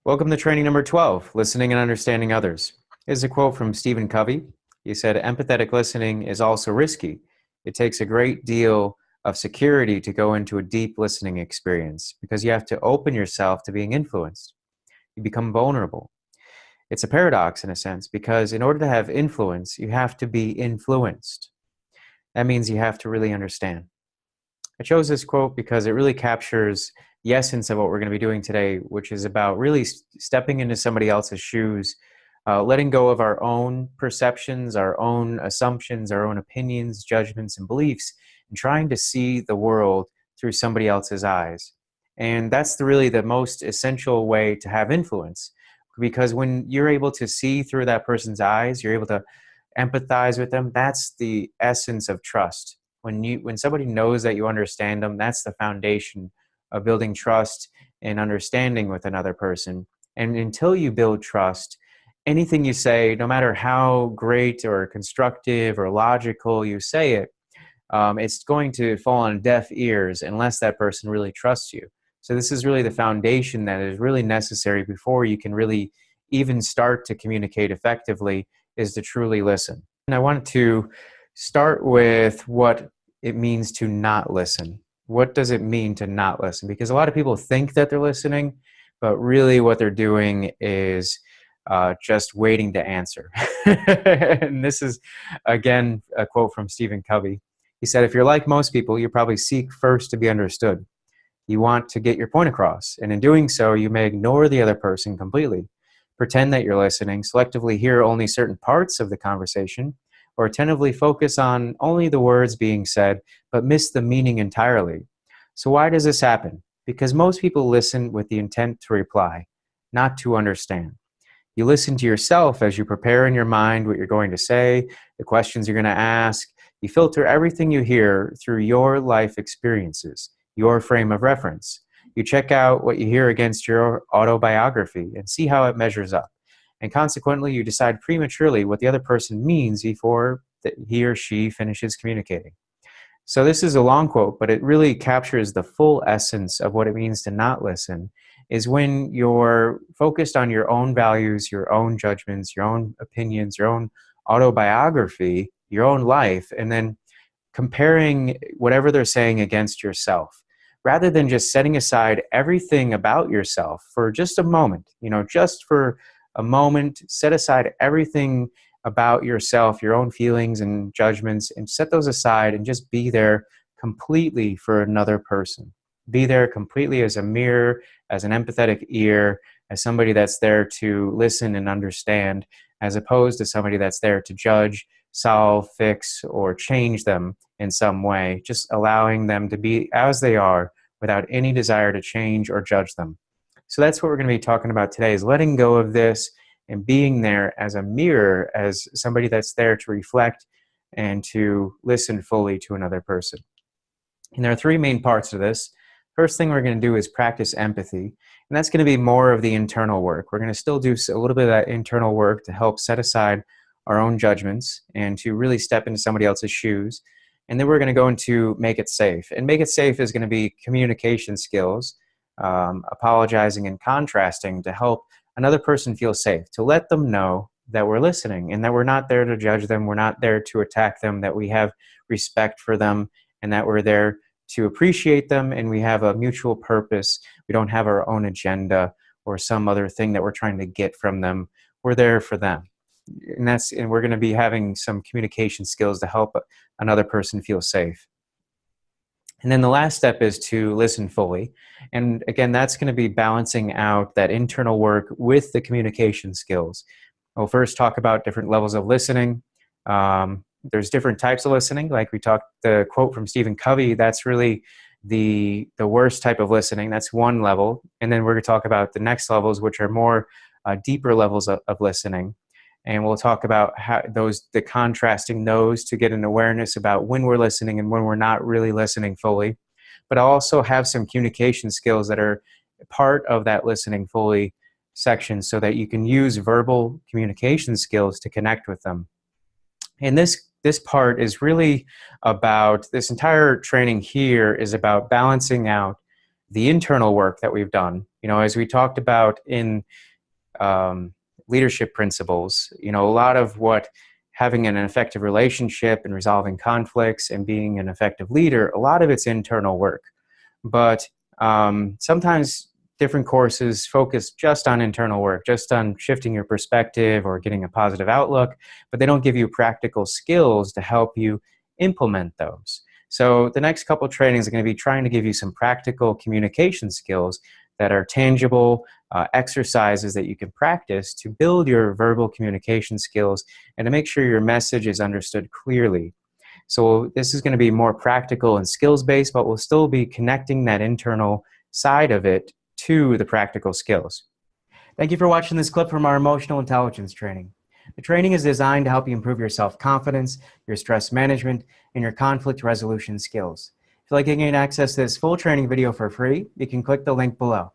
Welcome to training number 12, Listening and Understanding Others. Here's a quote from Stephen Covey. He said, "Empathetic listening is also risky. It takes a great deal of security to go into a deep listening experience because you have to open yourself to being influenced. You become vulnerable. It's a paradox in a sense because in order to have influence, you have to be influenced. That means you have to really understand." I chose this quote because it really captures the essence of what we're going to be doing today, which is about really stepping into somebody else's shoes, letting go of our own perceptions, our own assumptions, our own opinions, judgments, and beliefs, and trying to see the world through somebody else's eyes. And that's really the most essential way to have influence, because when you're able to see through that person's eyes, you're able to empathize with them. That's the essence of trust. When somebody knows that you understand them, that's the foundation of building trust and understanding with another person. And until you build trust, anything you say, no matter how great or constructive or logical you say it, it's going to fall on deaf ears unless that person really trusts you. So this is really the foundation that is really necessary before you can really even start to communicate effectively, is to truly listen. And I wanted to start with what it means to not listen. What does it mean to not listen? Because a lot of people think that they're listening, but really what they're doing is just waiting to answer. And this is, again, a quote from Stephen Covey. He said, "If you're like most people, you probably seek first to be understood. You want to get your point across, and in doing so, you may ignore the other person completely. Pretend that you're listening, selectively hear only certain parts of the conversation, or attentively focus on only the words being said, but miss the meaning entirely. So why does this happen? Because most people listen with the intent to reply, not to understand. You listen to yourself as you prepare in your mind what you're going to say, the questions you're going to ask. You filter everything you hear through your life experiences, your frame of reference. You check out what you hear against your autobiography and see how it measures up. And consequently, you decide prematurely what the other person means before he or she finishes communicating." So this is a long quote, but it really captures the full essence of what it means to not listen, is when you're focused on your own values, your own judgments, your own opinions, your own autobiography, your own life, and then comparing whatever they're saying against yourself, rather than just setting aside everything about yourself for just a moment. Just for a moment, set aside everything about yourself, your own feelings and judgments, and set those aside and just be there completely for another person. Be there completely as a mirror, as an empathetic ear, as somebody that's there to listen and understand, as opposed to somebody that's there to judge, solve, fix, or change them in some way, just allowing them to be as they are without any desire to change or judge them. So that's what we're going to be talking about today, is letting go of this and being there as a mirror, as somebody that's there to reflect and to listen fully to another person. And there are three main parts to this. First thing we're going to do is practice empathy, and that's going to be more of the internal work. We're going to still do a little bit of that internal work to help set aside our own judgments and to really step into somebody else's shoes. And then we're going to go into make it safe. And make it safe is going to be communication skills, apologizing and contrasting to help another person feel safe, to let them know that we're listening and that we're not there to judge them, we're not there to attack them, that we have respect for them, and that we're there to appreciate them, and we have a mutual purpose. We don't have our own agenda or some other thing that we're trying to get from them. We're there for them. And we're going to be having some communication skills to help another person feel safe. And then the last step is to listen fully. And again, that's going to be balancing out that internal work with the communication skills. We'll first talk about different levels of listening. There's different types of listening. Like we talked, the quote from Stephen Covey, that's really the worst type of listening. That's one level. And then we're going to talk about the next levels, which are more deeper levels of listening. And we'll talk about how the contrasting those to get an awareness about when we're listening and when we're not really listening fully. But I'll also have some communication skills that are part of that listening fully section so that you can use verbal communication skills to connect with them. And this part is really about, this entire training here is about balancing out the internal work that we've done, as we talked about in leadership principles, a lot of what having an effective relationship and resolving conflicts and being an effective leader, a lot of it's internal work. But sometimes different courses focus just on internal work, just on shifting your perspective or getting a positive outlook, but they don't give you practical skills to help you implement those. So the next couple of trainings are going to be trying to give you some practical communication skills that are tangible exercises that you can practice to build your verbal communication skills and to make sure your message is understood clearly. So this is going to be more practical and skills-based, but we'll still be connecting that internal side of it to the practical skills. Thank you for watching this clip from our emotional intelligence training. The training is designed to help you improve your self-confidence, your stress management, and your conflict resolution skills. If you'd like to gain access to this full training video for free, you can click the link below.